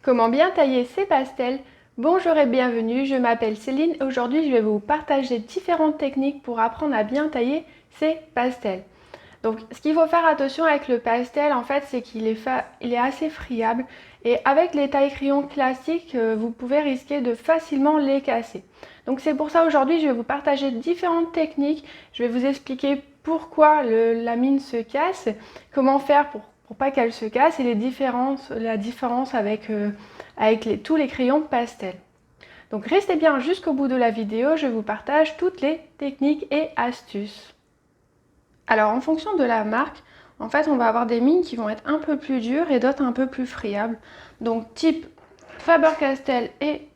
Comment bien tailler ses pastels? Bonjour et bienvenue, je m'appelle Céline. Aujourd'hui, je vais vous partager différentes techniques pour apprendre à bien tailler ses pastels. Donc, ce qu'il faut faire attention avec le pastel, en fait, c'est qu'il est assez friable. Et avec les tailles crayons classiques, vous pouvez risquer de facilement les casser. Donc, c'est pour ça aujourd'hui, je vais vous partager différentes techniques. Je vais vous expliquer pourquoi la mine se casse, comment faire pour pas qu'elle se casse et la différence avec, tous les crayons pastel. Donc, restez bien jusqu'au bout de la vidéo, je vous partage toutes les techniques et astuces. Alors en fonction de la marque, en fait on va avoir des mines qui vont être un peu plus dures et d'autres un peu plus friables. Donc type Faber-Castell et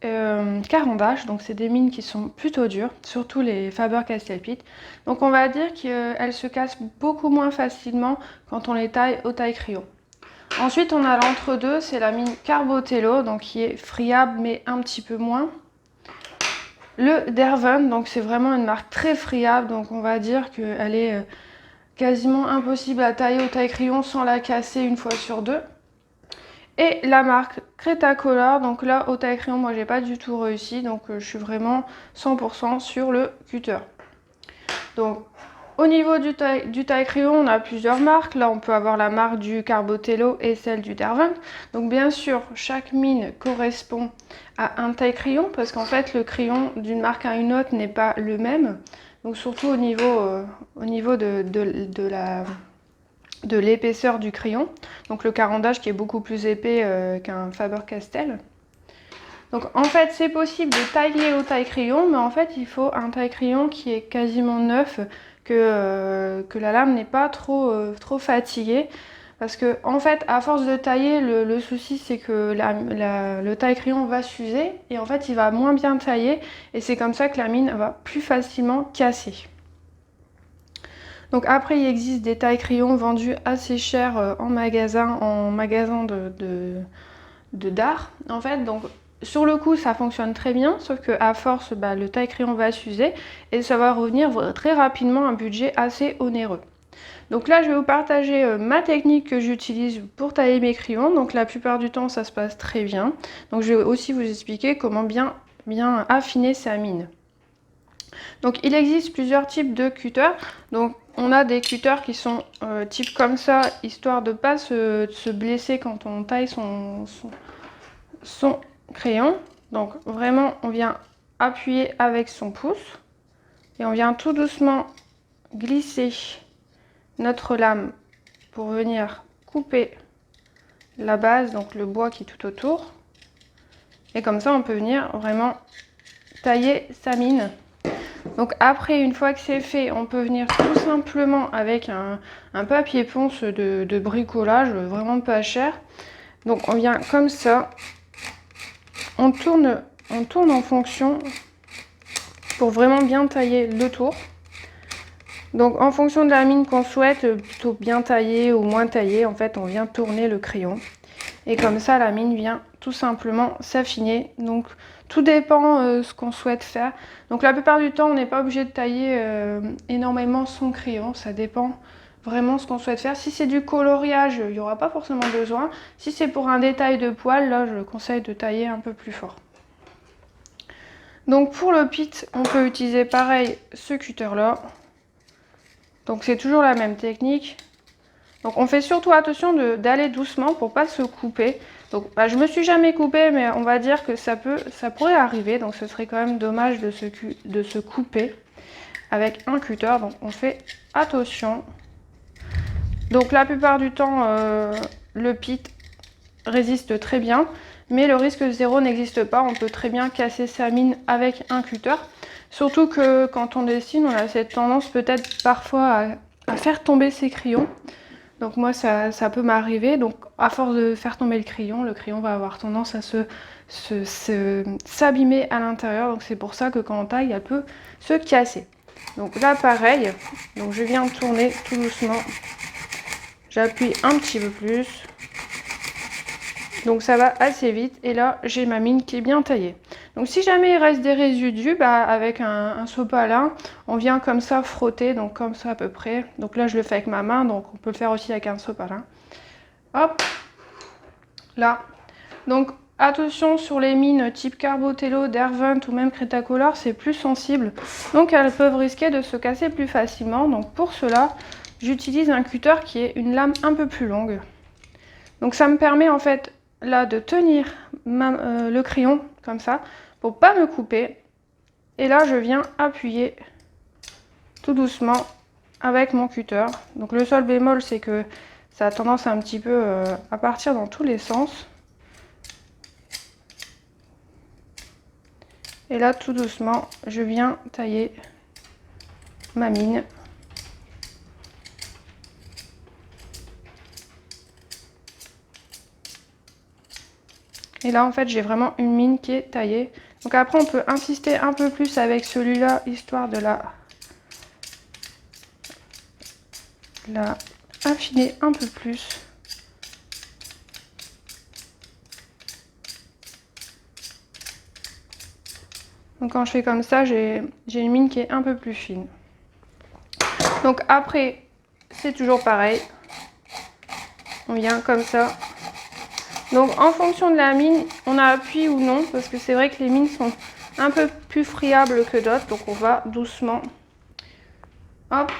Caran d'Ache, donc c'est des mines qui sont plutôt dures, surtout les Faber-Castell Pit. Donc on va dire qu'elles se cassent beaucoup moins facilement quand on les taille au taille-crayon. Ensuite on a l'entre-deux, c'est la mine Carbotello, donc qui est friable mais un petit peu moins. Le Derwent, donc c'est vraiment une marque très friable, donc on va dire qu'elle est quasiment impossible à tailler au taille-crayon sans la casser une fois sur deux. Et la marque Cretacolor, donc là au taille-crayon moi j'ai pas du tout réussi, donc je suis vraiment 100% sur le cutter. Donc au niveau du taille-crayon, on a plusieurs marques. Là, on peut avoir la marque du Carbotello et celle du Derwent. Donc bien sûr, chaque mine correspond à un taille-crayon parce qu'en fait, le crayon d'une marque à une autre n'est pas le même. Donc surtout au niveau de l'épaisseur du crayon. Donc le Caran d'Ache qui est beaucoup plus épais qu'un Faber-Castell. Donc en fait, c'est possible de tailler au taille-crayon, mais en fait, il faut un taille-crayon qui est quasiment neuf, que la lame n'est pas trop fatiguée. Parce que en fait, à force de tailler, le souci c'est que le taille-crayon va s'user et en fait, il va moins bien tailler et c'est comme ça que la mine va plus facilement casser. Donc après, il existe des taille-crayons vendus assez chers en magasin d'art. En fait, donc sur le coup, ça fonctionne très bien, sauf qu'à force, le taille-crayon va s'user et ça va revenir très rapidement à un budget assez onéreux. Donc là, je vais vous partager ma technique que j'utilise pour tailler mes crayons. Donc la plupart du temps, ça se passe très bien. Donc je vais aussi vous expliquer comment bien affiner sa mine. Donc il existe plusieurs types de cutters. Donc on a des cutters qui sont type comme ça, histoire de ne pas se blesser quand on taille son crayon. Donc vraiment, on vient appuyer avec son pouce et on vient tout doucement glisser notre lame pour venir couper la base, donc le bois qui est tout autour. Et comme ça, on peut venir vraiment tailler sa mine. Donc après, une fois que c'est fait, on peut venir tout simplement avec un papier ponce de bricolage, vraiment pas cher. Donc on vient comme ça, on tourne en fonction pour vraiment bien tailler le tour. Donc en fonction de la mine qu'on souhaite, plutôt bien taillée ou moins taillée, en fait on vient tourner le crayon. Et comme ça la mine vient tout simplement s'affiner. Donc tout dépend ce qu'on souhaite faire. Donc la plupart du temps on n'est pas obligé de tailler énormément son crayon, ça dépend vraiment ce qu'on souhaite faire. Si c'est du coloriage, il n'y aura pas forcément besoin. Si c'est pour un détail de poil, là je conseille de tailler un peu plus fort. Donc pour le pit, on peut utiliser pareil ce cutter là. Donc c'est toujours la même technique. Donc on fait surtout attention d'aller doucement pour pas se couper. Donc je me suis jamais coupée, mais on va dire que ça pourrait arriver. Donc ce serait quand même dommage de se couper avec un cutter. Donc on fait attention. Donc la plupart du temps, le pit résiste très bien. Mais le risque zéro n'existe pas. On peut très bien casser sa mine avec un cutter. Surtout que quand on dessine, on a cette tendance peut-être parfois à faire tomber ses crayons. Donc moi, ça peut m'arriver. Donc à force de faire tomber le crayon va avoir tendance à s'abîmer à l'intérieur. Donc c'est pour ça que quand on taille, elle peut se casser. Donc là, pareil. Donc je viens tourner tout doucement. J'appuie un petit peu plus. Donc ça va assez vite et là j'ai ma mine qui est bien taillée. Donc si jamais il reste des résidus, avec un sopalin, on vient comme ça frotter, donc comme ça à peu près. Donc là je le fais avec ma main, donc on peut le faire aussi avec un sopalin. Hop, là. Donc attention sur les mines type Carbotello, Derwent ou même Cretacolor, c'est plus sensible. Donc elles peuvent risquer de se casser plus facilement. Donc pour cela, j'utilise un cutter qui est une lame un peu plus longue. Donc ça me permet en fait là de tenir le crayon comme ça pour pas me couper. Et là je viens appuyer tout doucement avec mon cutter. Donc le seul bémol c'est que ça a tendance un petit peu à partir dans tous les sens. Et là tout doucement je viens tailler ma mine. Et là en fait j'ai vraiment une mine qui est taillée. Donc après on peut insister un peu plus avec celui-là histoire de la affiner un peu plus. Donc quand je fais comme ça j'ai une mine qui est un peu plus fine. Donc après c'est toujours pareil. On vient comme ça. Donc en fonction de la mine, on appuie ou non, parce que c'est vrai que les mines sont un peu plus friables que d'autres, donc on va doucement. Hop.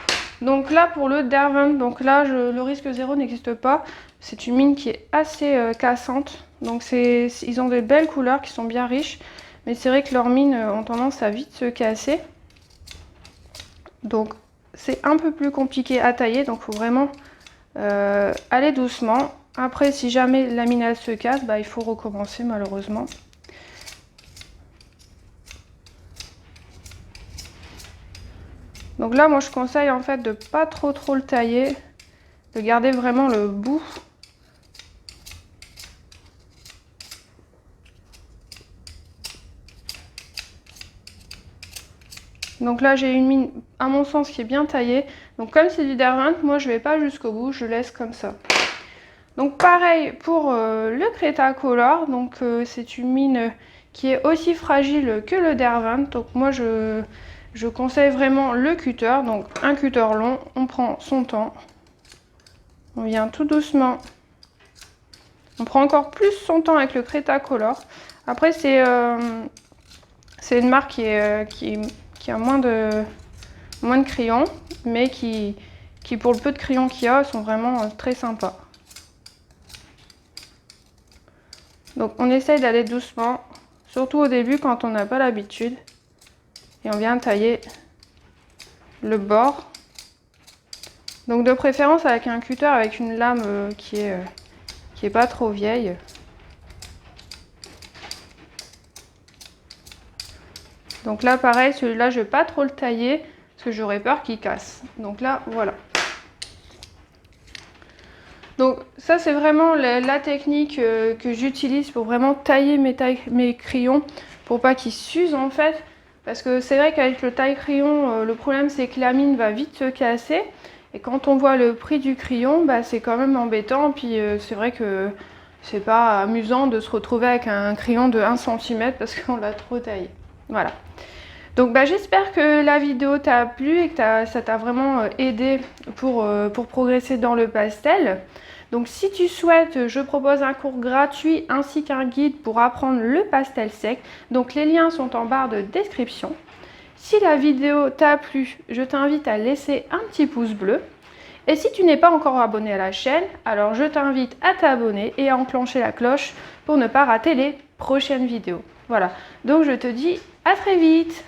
Donc là pour le Derwent, donc là le risque zéro n'existe pas. C'est une mine qui est assez cassante. Donc ils ont des belles couleurs qui sont bien riches, mais c'est vrai que leurs mines ont tendance à vite se casser. Donc c'est un peu plus compliqué à tailler, donc il faut vraiment aller doucement. Après, si jamais la mine elle se casse, bah, il faut recommencer malheureusement. Donc là, moi je conseille en fait de pas trop le tailler, de garder vraiment le bout. Donc là, j'ai une mine à mon sens qui est bien taillée. Donc comme c'est du Derwent, moi je vais pas jusqu'au bout, je laisse comme ça. Donc pareil pour le Cretacolor, donc c'est une mine qui est aussi fragile que le Derwent. Donc moi je conseille vraiment le cutter, donc un cutter long, on prend son temps. On vient tout doucement. On prend encore plus son temps avec le Cretacolor. Après c'est une marque qui a moins de crayons, mais qui pour le peu de crayons qu'il y a sont vraiment très sympas. Donc on essaye d'aller doucement, surtout au début quand on n'a pas l'habitude. Et on vient tailler le bord. Donc de préférence avec un cutter avec une lame qui est pas trop vieille. Donc là pareil, celui-là je vais pas trop le tailler parce que j'aurais peur qu'il casse. Donc là voilà. Donc ça c'est vraiment la technique que j'utilise pour vraiment tailler mes crayons pour pas qu'ils s'usent en fait. Parce que c'est vrai qu'avec le taille-crayon, le problème c'est que la mine va vite se casser. Et quand on voit le prix du crayon, bah, c'est quand même embêtant. Puis c'est vrai que c'est pas amusant de se retrouver avec un crayon de 1 cm parce qu'on l'a trop taillé. Voilà. Donc bah, j'espère que la vidéo t'a plu et que ça t'a vraiment aidé pour progresser dans le pastel. Donc si tu souhaites, je propose un cours gratuit ainsi qu'un guide pour apprendre le pastel sec. Donc les liens sont en barre de description. Si la vidéo t'a plu, je t'invite à laisser un petit pouce bleu. Et si tu n'es pas encore abonné à la chaîne, alors je t'invite à t'abonner et à enclencher la cloche pour ne pas rater les prochaines vidéos. Voilà, donc je te dis à très vite!